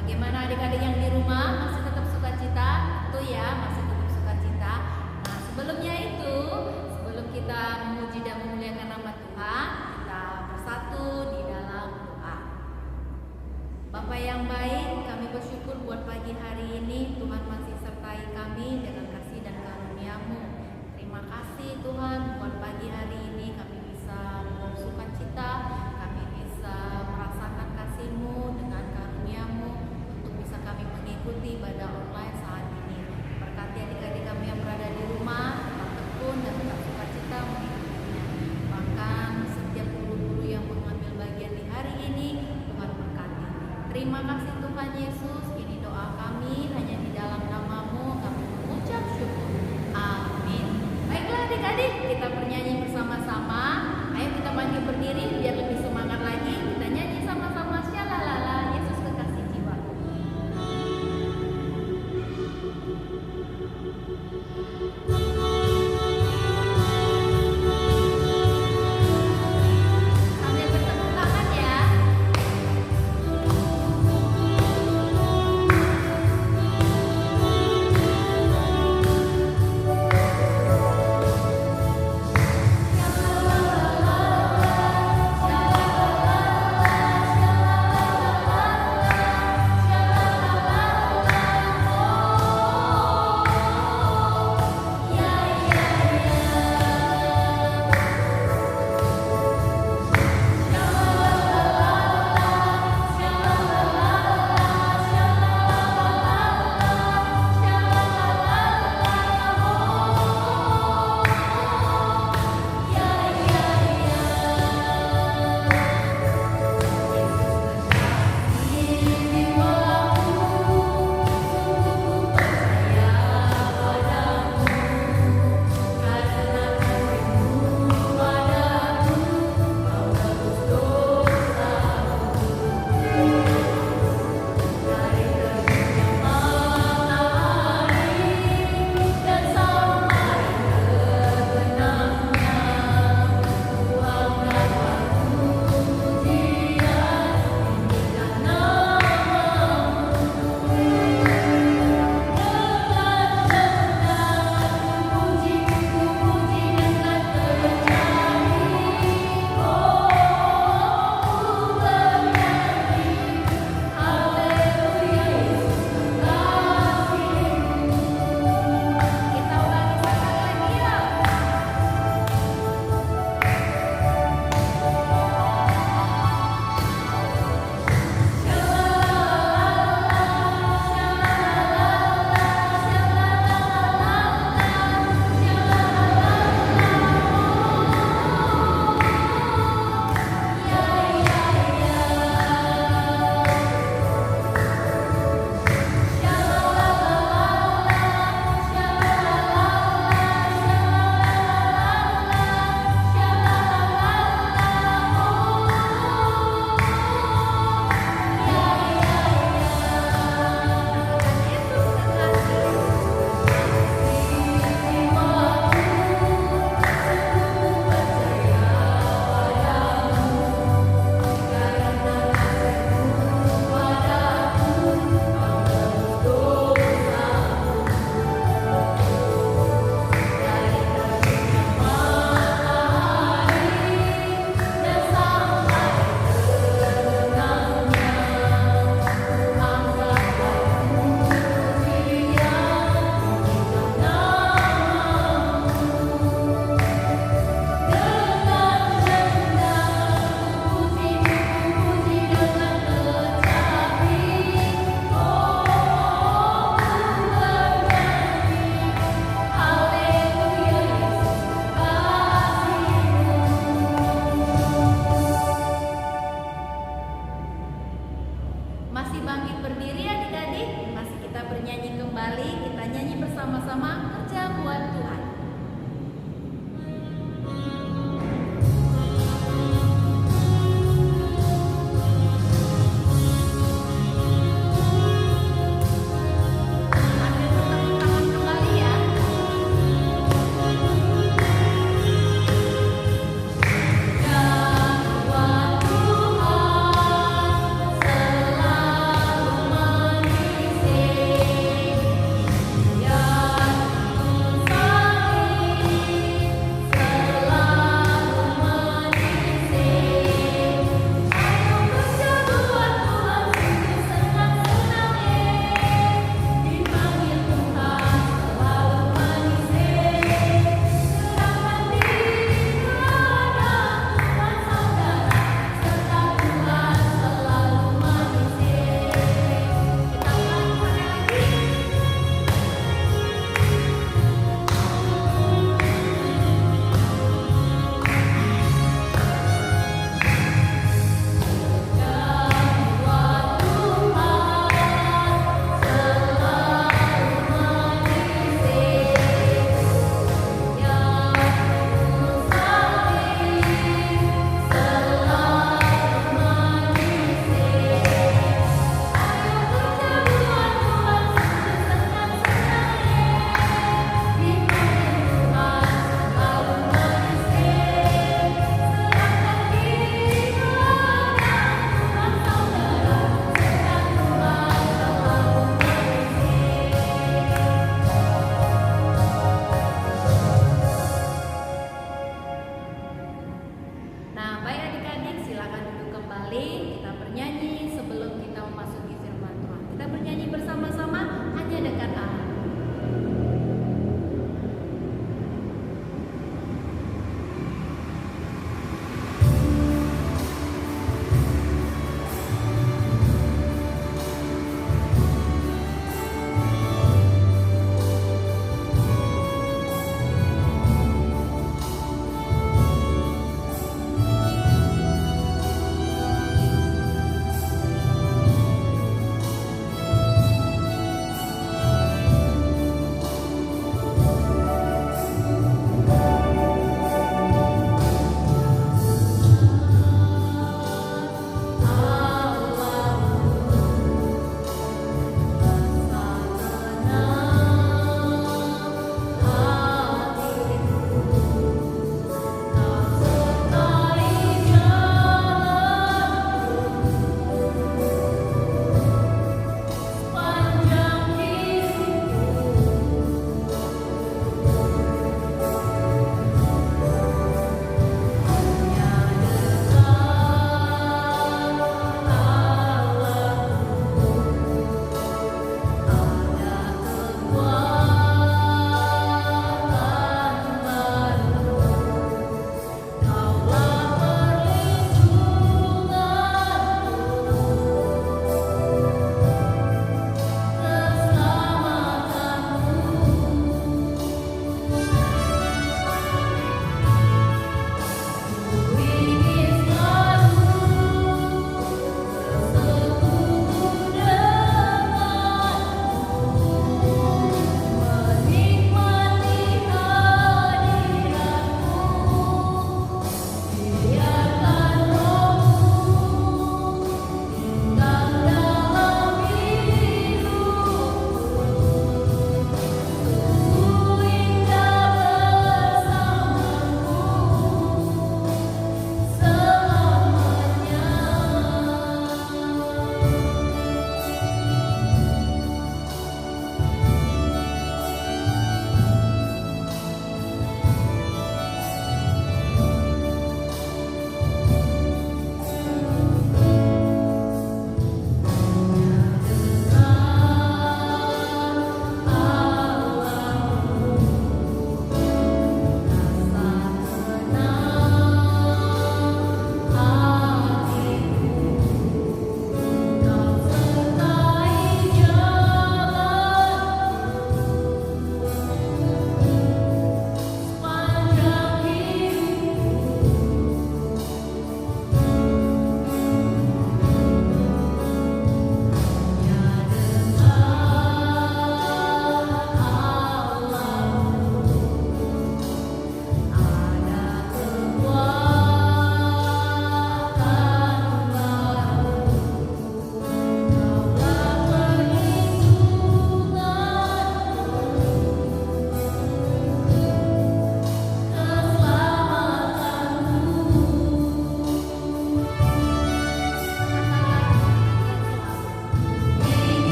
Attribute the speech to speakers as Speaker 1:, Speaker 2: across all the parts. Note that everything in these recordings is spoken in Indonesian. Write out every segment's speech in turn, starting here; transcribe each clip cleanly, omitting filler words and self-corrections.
Speaker 1: Bagaimana adik-adik yang di rumah masih tetap sukacita? Tentu ya, masih tetap sukacita. Nah, sebelum kita memuji dan memuliakan nama Tuhan, kita bersatu di dalam doa. Bapa yang baik, kami bersyukur buat pagi hari ini Tuhan masih sertai kami dengan kasih dan karunia-Mu. Terima kasih Tuhan buat pagi hari ini kami bisa bersukacita, kami bisa merasakan kasih-Mu dengan karunia-Mu untuk bisa kami mengikuti ibadah online saat ini. Berkati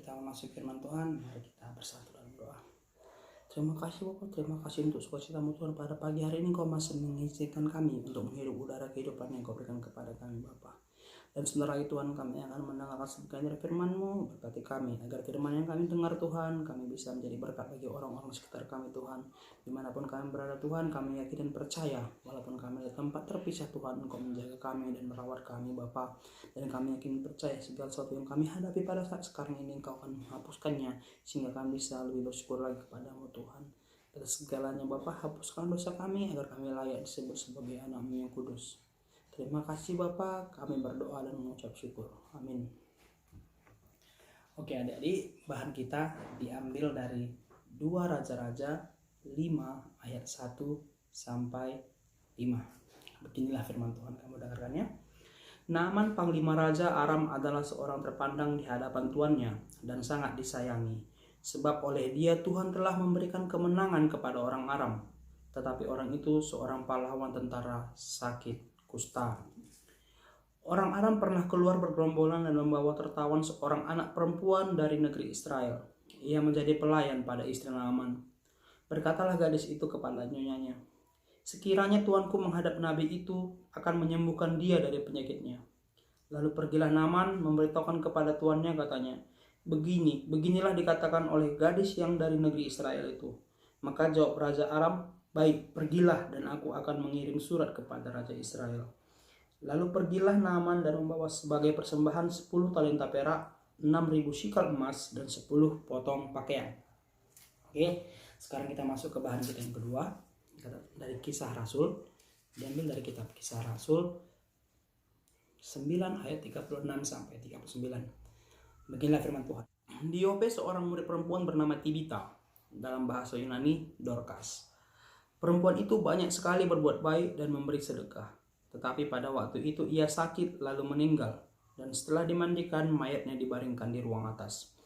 Speaker 2: kita memasuki firman Tuhan, mari kita bersatu dalam doa. Terima kasih Bapa, terima kasih untuk sukacitamu Tuhan pada pagi hari ini Kau masih mengizinkan kami untuk menghirup udara kehidupan yang Kau berikan kepada kami Bapa. Dan sebentar lagi Tuhan kami akan mendengarkan sebagian dari firman-Mu, berkati kami agar firman yang kami dengar Tuhan, kami bisa menjadi berkat bagi orang-orang sekitar kami Tuhan. Dimanapun kami berada Tuhan, kami yakin dan percaya, walaupun kami di tempat terpisah Tuhan, Engkau menjaga kami dan merawat kami Bapa. Dan kami yakin percaya segala sesuatu yang kami hadapi pada saat sekarang ini Engkau akan menghapuskannya, sehingga kami bisa lebih bersyukur lagi kepadamu Tuhan. Atas segalanya Bapa, hapuskan dosa kami agar kami layak disebut sebagai anak-Mu yang kudus. Terima kasih Bapa, kami berdoa dan mengucap syukur. Amin. Oke adik-adik, bahan kita diambil dari 2 Raja-Raja 5 ayat 1 sampai 5. Beginilah firman Tuhan, kamu dengarkannya. Naaman panglima Raja Aram adalah seorang terpandang di hadapan tuannya dan sangat disayangi. Sebab oleh dia Tuhan telah memberikan kemenangan kepada orang Aram. Tetapi orang itu seorang pahlawan tentara sakit kusta. Orang Aram pernah keluar bergerombolan dan membawa tertawan seorang anak perempuan dari negeri Israel. Ia menjadi pelayan pada istri Naaman. Berkatalah gadis itu kepada nyonyanya, sekiranya tuanku menghadap nabi itu akan menyembuhkan dia dari penyakitnya. Lalu pergilah Naaman memberitahukan kepada tuannya, katanya, beginilah dikatakan oleh gadis yang dari negeri Israel itu. Maka jawab Raja Aram, baik, pergilah dan aku akan mengirim surat kepada Raja Israel. Lalu pergilah Naaman dan membawa sebagai persembahan 10 talenta perak, 6.000 shikal emas, dan 10 potong pakaian. Oke, sekarang kita masuk ke bahan kita yang kedua, dari Kisah Rasul. Diambil dari kitab Kisah Rasul 9 ayat 36 sampai 39. Beginilah firman Tuhan. Di Yope seorang murid perempuan bernama Tibita, dalam bahasa Yunani Dorcas. Perempuan itu banyak sekali berbuat baik dan memberi sedekah. Tetapi pada waktu itu ia sakit lalu meninggal. Dan setelah dimandikan, mayatnya dibaringkan di ruang atas.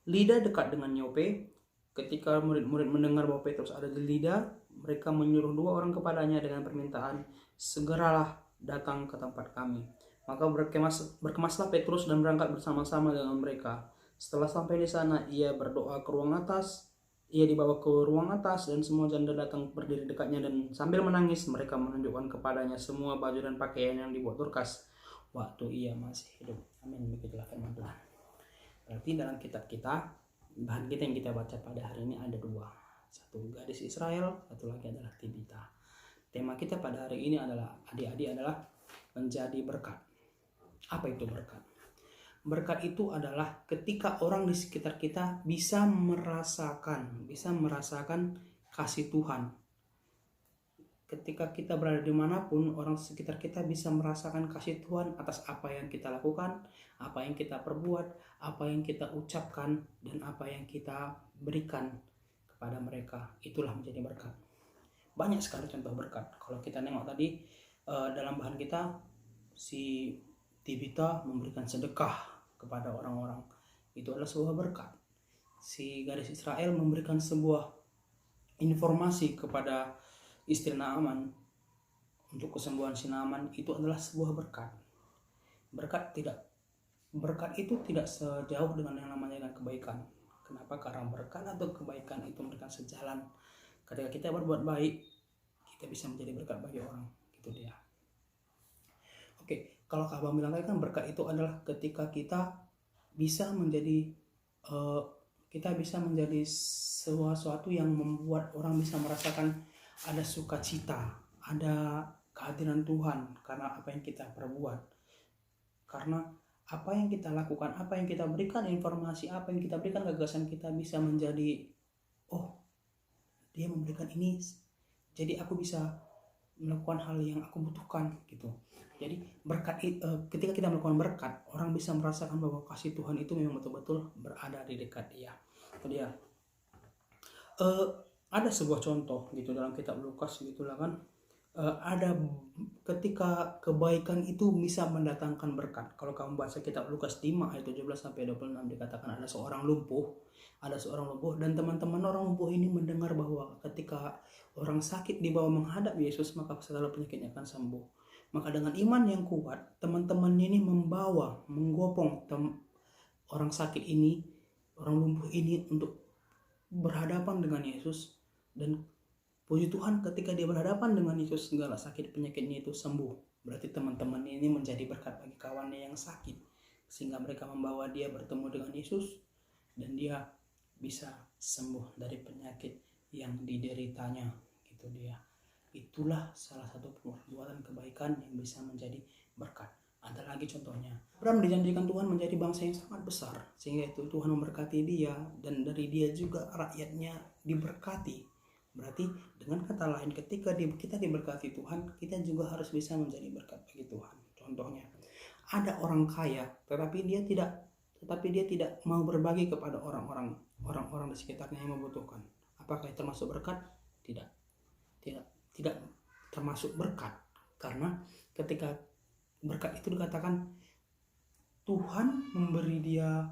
Speaker 2: Lida dekat dengan Yope. Ketika murid-murid mendengar bahwa Petrus ada di Lida, mereka menyuruh 2 orang kepadanya dengan permintaan, segeralah datang ke tempat kami. Maka berkemaslah Petrus dan berangkat bersama-sama dengan mereka. Setelah sampai di sana, ia berdoa ke ruang atas. Ia dibawa ke ruang atas dan semua janda datang berdiri dekatnya, dan sambil menangis mereka menunjukkan kepadanya semua baju dan pakaian yang dibuat Dorcas waktu ia masih hidup. Amin. Begitulah firman Tuhan. Berarti dalam kitab kita, bahan kita yang kita baca pada hari ini ada 2. Satu gadis Israel, satu lagi adalah Tibita. Tema kita pada hari ini adalah, adik-adik, adalah menjadi berkat. Apa itu berkat? Berkat itu adalah ketika orang di sekitar kita bisa merasakan kasih Tuhan. Ketika kita berada dimanapun, orang sekitar kita bisa merasakan kasih Tuhan atas apa yang kita lakukan, apa yang kita perbuat, apa yang kita ucapkan, dan apa yang kita berikan kepada mereka. Itulah menjadi berkat. Banyak sekali contoh berkat. Kalau kita nengok tadi dalam bahan kita, si Tibita memberikan sedekah kepada orang-orang, itu adalah sebuah berkat. Si gadis Israel memberikan sebuah informasi kepada istri Naaman untuk kesembuhan si Naaman, itu adalah sebuah berkat. Berkat itu tidak sejauh dengan yang namanya kebaikan. Kenapa? Karena berkat atau kebaikan itu mereka sejalan. Ketika kita berbuat baik, kita bisa menjadi berkat bagi orang. Gitu dia. Oke, kalau Abang bilang tadi kan berkat itu adalah ketika kita bisa menjadi sesuatu yang membuat orang bisa merasakan ada sukacita, ada kehadiran Tuhan karena apa yang kita perbuat. Karena apa yang kita lakukan, apa yang kita berikan informasi, apa yang kita berikan gagasan, kita bisa menjadi, oh, dia memberikan ini, jadi aku bisa melakukan hal yang aku butuhkan gitu. Jadi berkat ketika kita melakukan berkat, orang bisa merasakan bahwa kasih Tuhan itu memang betul-betul berada di dekat dia. Itu dia. Ada sebuah contoh gitu dalam kitab Lukas gitulah kan. Ada ketika kebaikan itu bisa mendatangkan berkat. Kalau kamu baca kitab Lukas 5 ayat 17 sampai 26 dikatakan ada seorang lumpuh dan teman-teman orang lumpuh ini mendengar bahwa ketika orang sakit dibawa menghadap Yesus, maka segala penyakitnya akan sembuh. Maka dengan iman yang kuat, teman-teman ini menggopong orang sakit ini orang lumpuh ini untuk berhadapan dengan Yesus, dan puji Tuhan ketika dia berhadapan dengan Yesus segala sakit penyakitnya itu sembuh. Berarti teman-teman ini menjadi berkat bagi kawannya yang sakit, sehingga mereka membawa dia bertemu dengan Yesus dan dia bisa sembuh dari penyakit yang dideritanya, gitu dia. Itulah salah satu perbuatan kebaikan yang bisa menjadi berkat. Ada lagi contohnya, Abraham dijanjikan Tuhan menjadi bangsa yang sangat besar, sehingga itu Tuhan memberkati dia, dan dari dia juga rakyatnya diberkati. Berarti dengan kata lain, ketika kita diberkati Tuhan, kita juga harus bisa menjadi berkat bagi Tuhan. Contohnya, ada orang kaya tetapi dia tidak mau berbagi kepada orang-orang di sekitarnya yang membutuhkan. Apakah itu termasuk berkat? Tidak termasuk berkat, karena ketika berkat itu dikatakan Tuhan memberi dia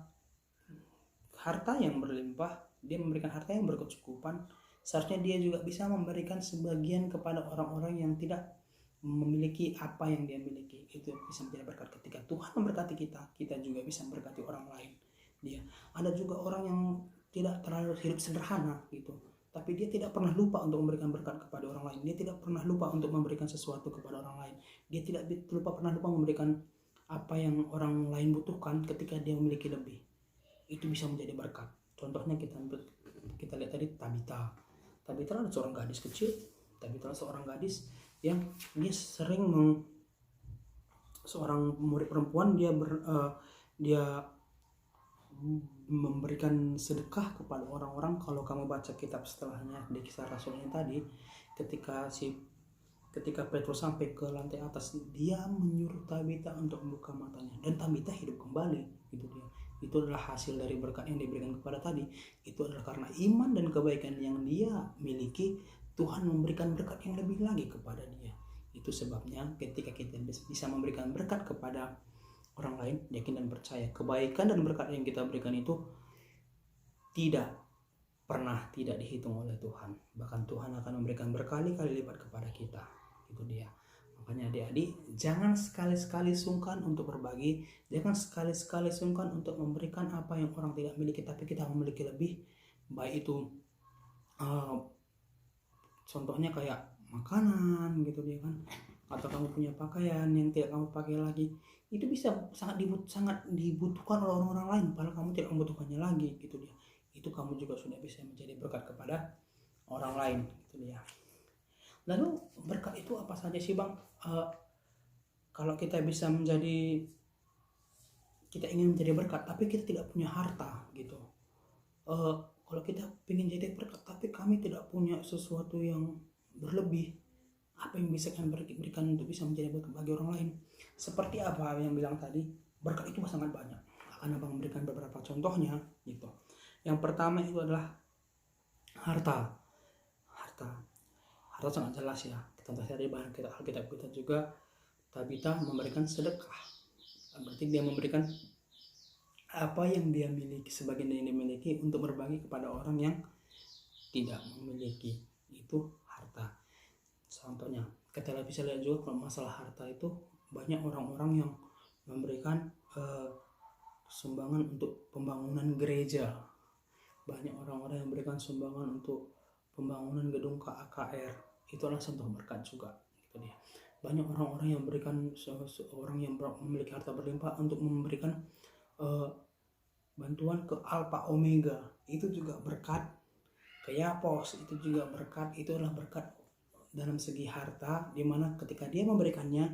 Speaker 2: harta yang berlimpah, dia memberikan harta yang berkecukupan. Seharusnya dia juga bisa memberikan sebagian kepada orang-orang yang tidak memiliki apa yang dia miliki. Itu bisa menjadi berkat. Ketika Tuhan memberkati kita, kita juga bisa memberkati orang lain. Ada juga orang yang tidak terlalu hidup sederhana gitu, tapi dia tidak pernah lupa untuk memberikan berkat kepada orang lain. Dia tidak pernah lupa untuk memberikan sesuatu kepada orang lain. Dia tidak pernah lupa memberikan apa yang orang lain butuhkan ketika dia memiliki lebih. Itu bisa menjadi berkat. Contohnya kita lihat tadi Tabita adalah seorang gadis kecil. Tabita adalah seorang gadis yang dia sering seorang murid perempuan, dia memberikan sedekah kepada orang-orang. Kalau kamu baca kitab setelahnya di Kisah Rasulnya tadi, ketika Petrus sampai ke lantai atas, dia menyuruh Tabita untuk membuka matanya, dan Tabita hidup kembali. Itu adalah hasil dari berkat yang diberikan kepada tadi. Itu adalah karena iman dan kebaikan yang dia miliki, Tuhan memberikan berkat yang lebih lagi kepada dia. Itu sebabnya ketika kita bisa memberikan berkat kepada orang lain, yakin dan percaya kebaikan dan berkat yang kita berikan itu tidak pernah tidak dihitung oleh Tuhan. Bahkan Tuhan akan memberikan berkali-kali lipat kepada kita. Itu dia. Makanya adik-adik, jangan sekali-sekali sungkan untuk berbagi. Jangan sekali-sekali sungkan untuk memberikan apa yang orang tidak miliki, tapi kita memiliki lebih. Baik itu contohnya kayak makanan gitu dia kan, atau kamu punya pakaian yang tidak kamu pakai lagi, itu bisa sangat dibutuhkan oleh orang-orang lain, padahal kamu tidak membutuhkannya lagi gitu dia. Itu kamu juga sudah bisa menjadi berkat kepada orang lain gitu dia. Lalu berkat itu apa saja sih Bang? Kalau kita ingin menjadi berkat tapi kita tidak punya harta gitu. Kalau kita ingin jadi berkat tapi kami tidak punya sesuatu yang berlebih, apa yang bisa kami berikan untuk bisa menjadi berkat bagi orang lain? Seperti apa yang bilang tadi, berkat itu sangat banyak. Akan Abang memberikan beberapa contohnya gitu. Yang pertama itu adalah harta sangat jelas ya. Contoh dari bahan Alkitab kita juga, Tabita memberikan sedekah. Berarti dia memberikan apa yang dia miliki, sebagian yang dia miliki, untuk berbagi kepada orang yang tidak memiliki. Itu harta. Contohnya, kita bisa lihat juga kalau masalah harta itu banyak orang-orang yang memberikan sumbangan untuk pembangunan gereja. Banyak orang-orang yang memberikan sumbangan untuk pembangunan gedung KAKR. Itu adalah contoh berkat juga gitu dia. Banyak orang-orang yang memberikan, seorang yang memiliki harta berlimpah untuk memberikan bantuan ke Alpha Omega. Itu juga berkat. Ke Yapos itu juga berkat. Itu adalah berkat dalam segi harta, dimana ketika dia memberikannya,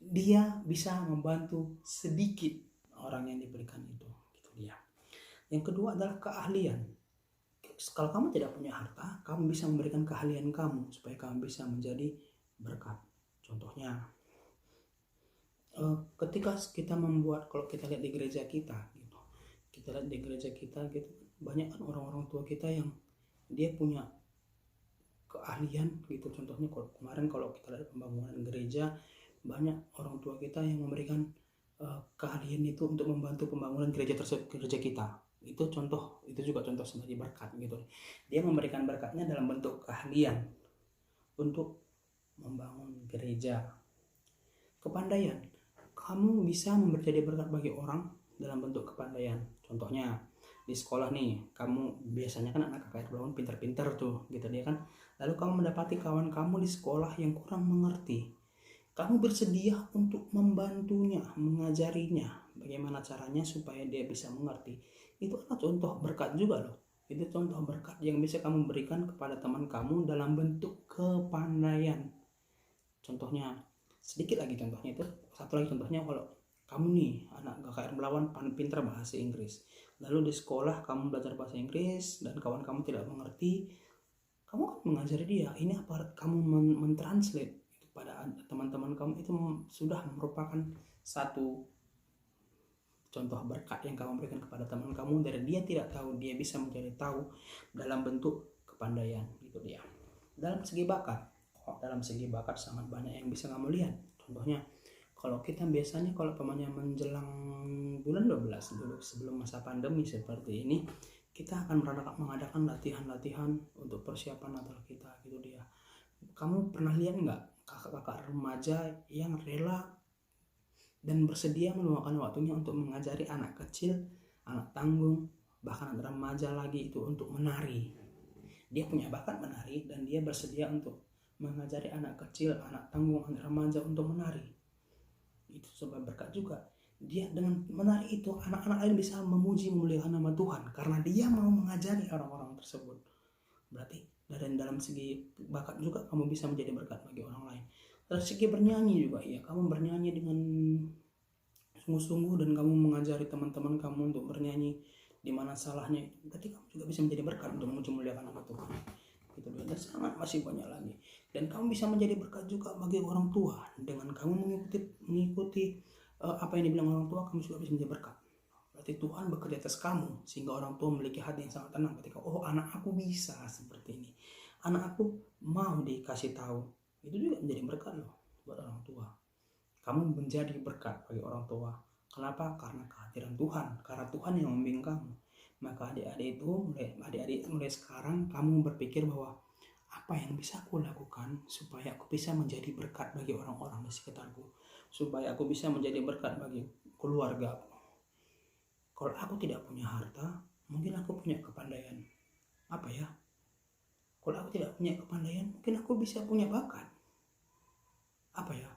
Speaker 2: dia bisa membantu sedikit orang yang diberikan itu gitu dia. Yang kedua adalah keahlian. Kalau kamu tidak punya harta, kamu bisa memberikan keahlian kamu supaya kamu bisa menjadi berkat. Contohnya, ketika kita membuat, kalau kita lihat di gereja kita gitu, banyak kan orang-orang tua kita yang dia punya keahlian gitu. Contohnya kemarin kalau kita lihat pembangunan gereja, banyak orang tua kita yang memberikan keahlian itu untuk membantu pembangunan gereja kita. Itu juga contoh sebagai berkat gitu. Dia memberikan berkatnya dalam bentuk keahlian untuk membangun gereja. Kepandaian, kamu bisa menjadi berkat bagi orang dalam bentuk kepandaian. Contohnya, di sekolah nih, kamu biasanya kan anak KKR Blauan pintar-pintar tuh gitu dia kan, lalu kamu mendapati kawan kamu di sekolah yang kurang mengerti, kamu bersedia untuk membantunya, mengajarinya bagaimana caranya supaya dia bisa mengerti. Itu adalah contoh berkat juga loh. Itu contoh berkat yang bisa kamu berikan kepada teman kamu dalam bentuk kepandaian. Contohnya, sedikit lagi contohnya itu, satu lagi contohnya, kalau kamu nih anak KKR Melawan pintar bahasa Inggris, lalu di sekolah kamu belajar bahasa Inggris dan kawan kamu tidak mengerti, kamu kan mengajari dia, ini apa, kamu mentranslate pada teman-teman kamu, itu sudah merupakan satu contoh berkat yang kamu berikan kepada teman kamu. Dari dia tidak tahu, dia bisa menjadi tahu dalam bentuk kepandaian gitu dia. Dalam segi bakat sangat banyak yang bisa kamu lihat. Contohnya, kalau kita biasanya kalau pemainnya menjelang bulan 12 dulu sebelum masa pandemi seperti ini, kita akan mengadakan latihan-latihan untuk persiapan Natal kita gitu dia. Kamu pernah lihat nggak kakak-kakak remaja yang rela dan bersedia meluangkan waktunya untuk mengajari anak kecil, anak tanggung, bahkan anak remaja lagi itu untuk menari? Dia punya bakat menari dan dia bersedia untuk mengajari anak kecil, anak tanggung, anak remaja untuk menari. Itu sebuah berkat juga. Dia dengan menari itu, anak-anak lain bisa memuji memuliakan nama Tuhan karena dia mau mengajari orang-orang tersebut. Berarti dalam segi bakat juga kamu bisa menjadi berkat bagi orang lain. Dari segi bernyanyi juga, ya, kamu bernyanyi dengan sungguh-sungguh dan kamu mengajari teman-teman kamu untuk bernyanyi di mana salahnya, berarti kamu juga bisa menjadi berkat untuk memuji memuliakan nama Tuhan. Gitu, dan sangat masih banyak lagi. Dan kamu bisa menjadi berkat juga bagi orang tua dengan kamu mengikuti apa yang dibilang orang tua, kamu juga bisa menjadi berkat. Berarti Tuhan bekerja atas kamu sehingga orang tua memiliki hati yang sangat tenang ketika, oh, anak aku bisa seperti ini, anak aku mau dikasih tahu. Itu juga menjadi berkat loh buat orang tua. Kamu menjadi berkat bagi orang tua. Kenapa? Karena kehadiran Tuhan, karena Tuhan yang membimbing kamu. Maka adik-adik mulai sekarang kamu berpikir bahwa apa yang bisa aku lakukan supaya aku bisa menjadi berkat bagi orang-orang di sekitarku, supaya aku bisa menjadi berkat bagi keluarga. Kalau aku tidak punya harta, mungkin aku punya kepandaian. Apa ya? Kalau aku tidak punya kepandaian, mungkin aku bisa punya bakat. Apa ya?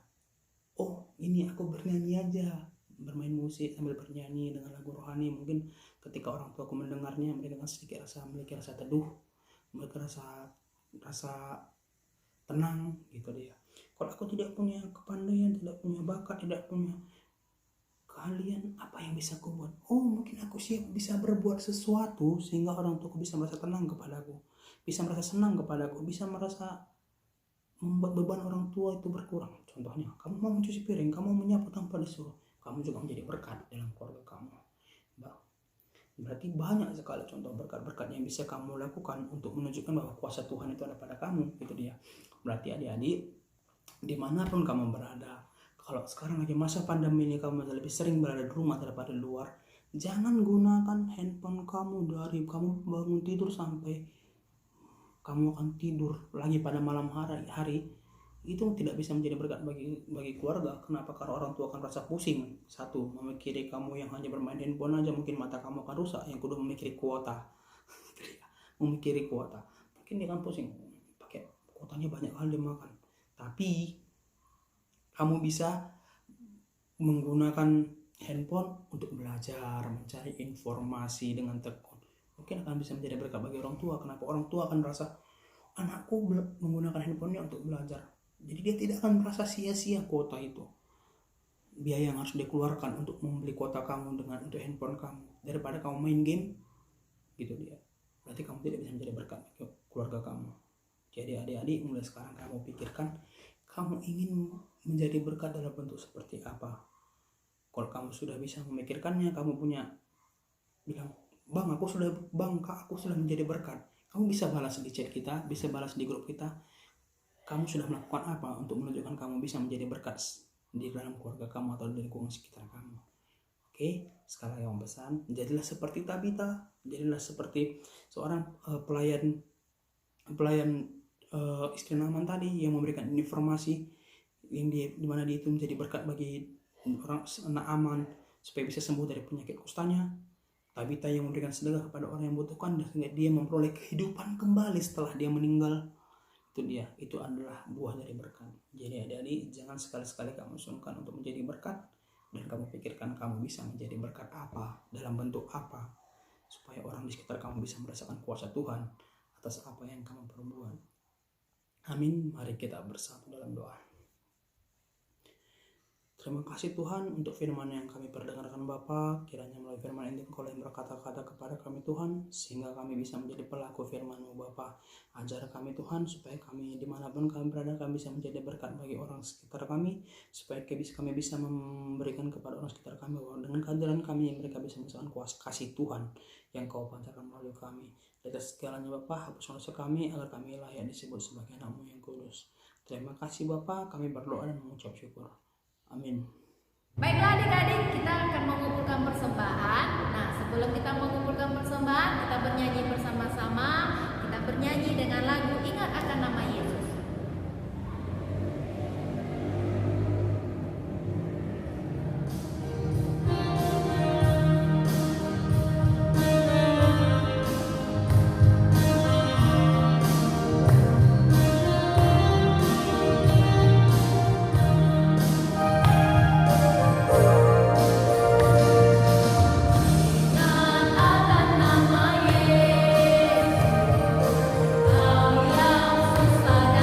Speaker 2: Oh, ini aku bernyanyi aja, bermain musik sambil bernyanyi dengan lagu rohani. Mungkin ketika orang tua aku mendengarnya, mereka akan sedikit memiliki rasa teduh, mereka rasa tenang gitu dia. Kalau aku tidak punya kepandaian, tidak punya bakat, tidak punya keahlian, apa yang bisa aku buat? Oh, mungkin aku bisa berbuat sesuatu sehingga orang tuaku bisa merasa tenang kepadaku, bisa merasa senang kepadaku, bisa merasa membuat beban orang tua itu berkurang. Contohnya, kamu mau mencuci piring, kamu menyapu tanpa disuruh, kamu juga menjadi berkat dalam keluarga kamu. Berarti banyak sekali contoh berkat-berkat yang bisa kamu lakukan untuk menunjukkan bahwa kuasa Tuhan itu ada pada kamu. Itu dia. Berarti adik-adik, dimanapun kamu berada, kalau sekarang lagi masa pandemi ini kamu lebih sering berada di rumah daripada di luar, jangan gunakan handphone kamu dari kamu bangun tidur sampai kamu akan tidur lagi pada malam hari. Itu tidak bisa menjadi berkat bagi keluarga. Kenapa? Karena orang tua akan rasa pusing. Satu, memikiri kamu yang hanya bermain handphone aja, mungkin mata kamu akan rusak. Yang kedua, memikiri kuota. Mungkin dia akan pusing, pakai kuotanya banyak kali dimakan. Tapi kamu bisa menggunakan handphone untuk belajar, mencari informasi dengan tekun. Mungkin akan bisa menjadi berkat bagi orang tua. Kenapa? Orang tua akan merasa, anakku menggunakan handphonenya untuk belajar. Jadi dia tidak akan merasa sia-sia kuota itu. Biaya yang harus dikeluarkan untuk membeli kuota kamu untuk handphone kamu, daripada kamu main game, gitu dia. Berarti kamu tidak bisa menjadi berkat bagi keluarga kamu. Jadi adik-adik, mulai sekarang kamu pikirkan, kamu ingin menjadi berkat dalam bentuk seperti apa. Kalau kamu sudah bisa memikirkannya, kamu bilang, Kak, aku sudah menjadi berkat. Kamu bisa balas di chat kita, bisa balas di grup kita. Kamu sudah melakukan apa untuk menunjukkan kamu bisa menjadi berkat di dalam keluarga kamu atau di lingkungan sekitar kamu. Oke, sekali lagi pesan, jadilah seperti Tabita, jadilah seperti seorang pelayan istri Naaman tadi yang memberikan informasi yang di mana dia itu menjadi berkat bagi orang Naaman supaya bisa sembuh dari penyakit kustanya. Tabita yang memberikan sedekah kepada orang yang membutuhkan dan sehingga dia memperoleh kehidupan kembali setelah dia meninggal. Itu adalah buah dari berkat. Jadi adik-adik, jangan sekali-sekali kamu sungkan untuk menjadi berkat, dan kamu pikirkan kamu bisa menjadi berkat apa, dalam bentuk apa, supaya orang di sekitar kamu bisa merasakan kuasa Tuhan atas apa yang kamu perbuat. Amin. Mari kita bersatu dalam doa. Terima kasih Tuhan untuk firman yang kami perdengarkan Bapa. Kiranya melalui firman ini Engkau yang berkata-kata kepada kami Tuhan, sehingga kami bisa menjadi pelaku firman-Mu Bapa. Ajar kami Tuhan, supaya kami dimanapun kami berada, kami bisa menjadi berkat bagi orang sekitar kami, supaya kami bisa memberikan kepada orang sekitar kami bahwa dengan kehadiran kami mereka bisa merasakan kuasa kasih Tuhan yang Kau pancarkan melalui kami. Di atas segalanya Bapa, hapus dosa kami agar kami layak disebut sebagai anak-Mu yang kudus. Terima kasih Bapa, kami berdoa dan mengucap syukur. Amin.
Speaker 1: Baiklah adik-adik, kita akan mengumpulkan persembahan. Nah, sebelum kita mengumpulkan persembahan, kita bernyanyi bersama-sama. Kita bernyanyi dengan lagu Ingat Akan Nama Yesus. Nama Yesus, Kau yang susah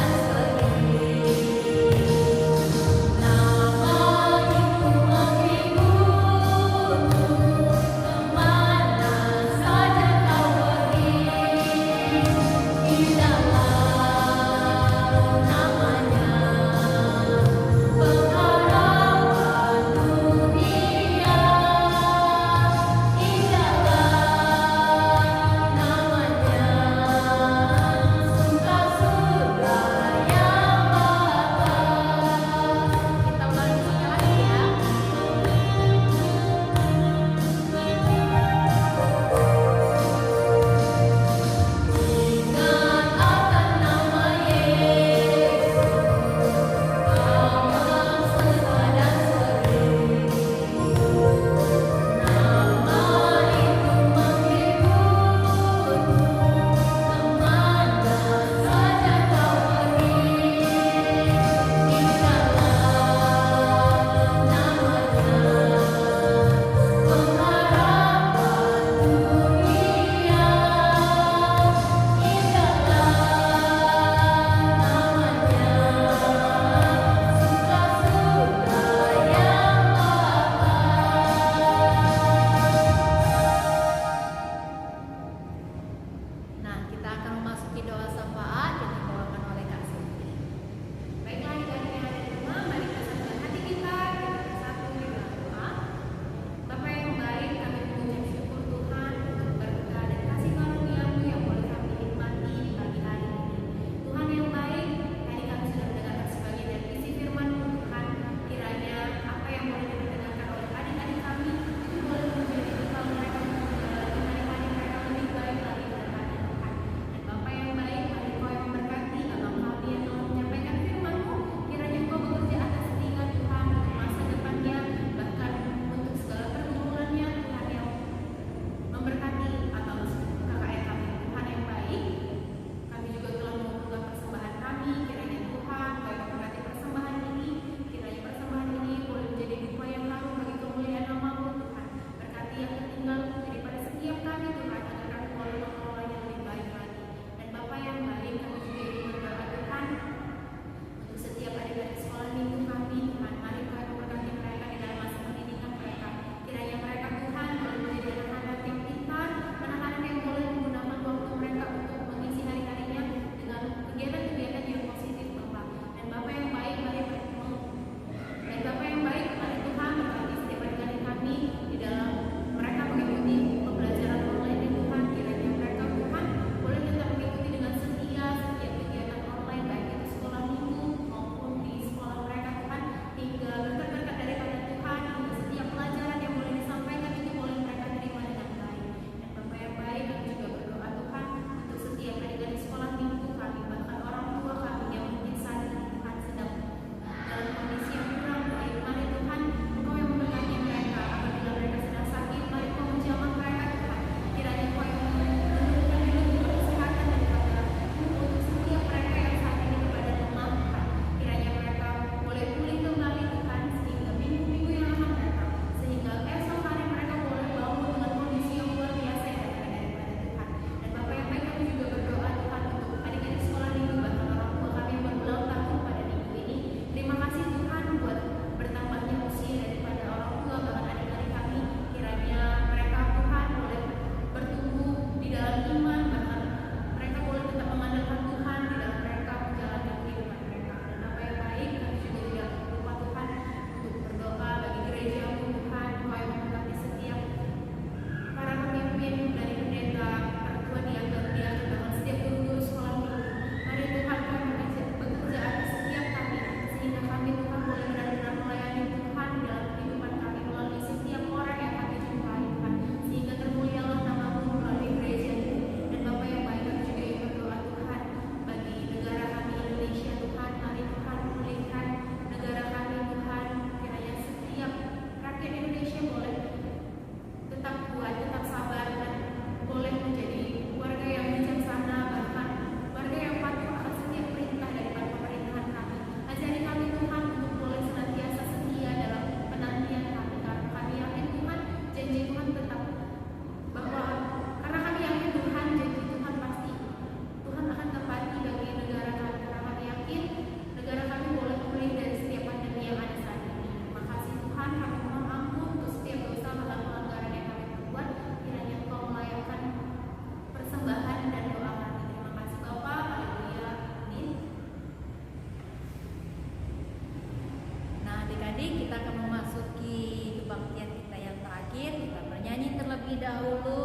Speaker 1: terlebih dahulu,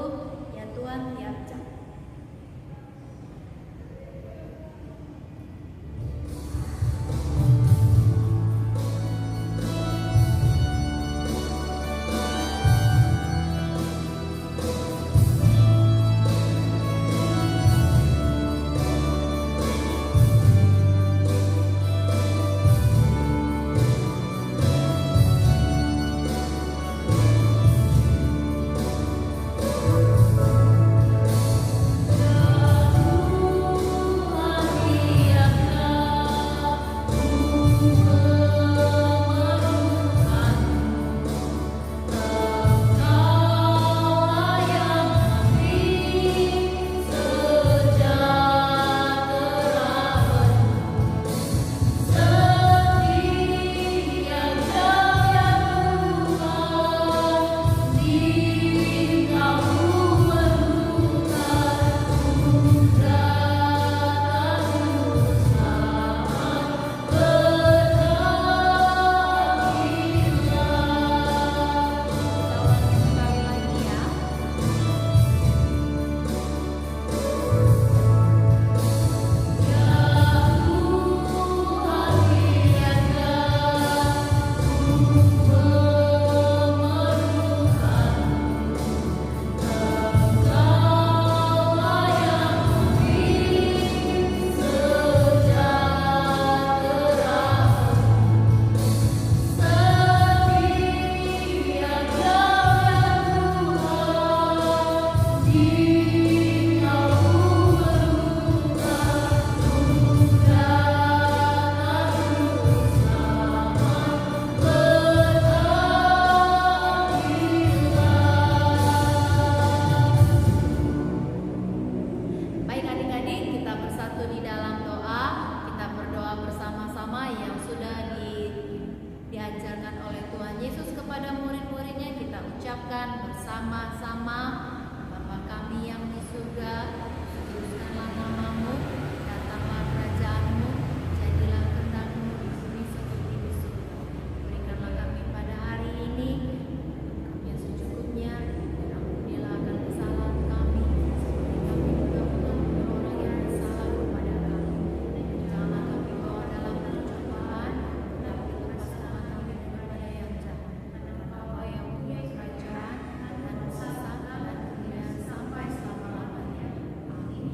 Speaker 1: ya Tuhan, tiap jam. Baik adik-adik, kita bersatu di dalam doa. Kita berdoa bersama-sama yang sudah diajarkan oleh Tuhan Yesus kepada murid-muridnya. Kita ucapkan bersama-sama. Bapa kami yang di surga, dikuduskanlah namamu, datanglah kerajaanmu, jadilah kehendak-Mu di bumi seperti di surga. Berikanlah kami pada hari ini kami yang secukupnya, dan ampunilah akan kesalahan kami, seperti kami juga mengampuni orang yang bersalah kepada kami. Dan janganlah kami bawa dalam pencobaan, tetapi lepaskanlah kami daripada yang jahat. Karena Bapa yang punya kerajaan dan kuasa dan kemuliaan sampai selama-lamanya. Amin.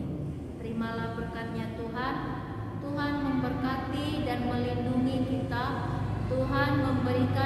Speaker 1: Terimalah berkatnya Tuhan. Tuhan memberkati dan melindungi kita. Tuhan memberikan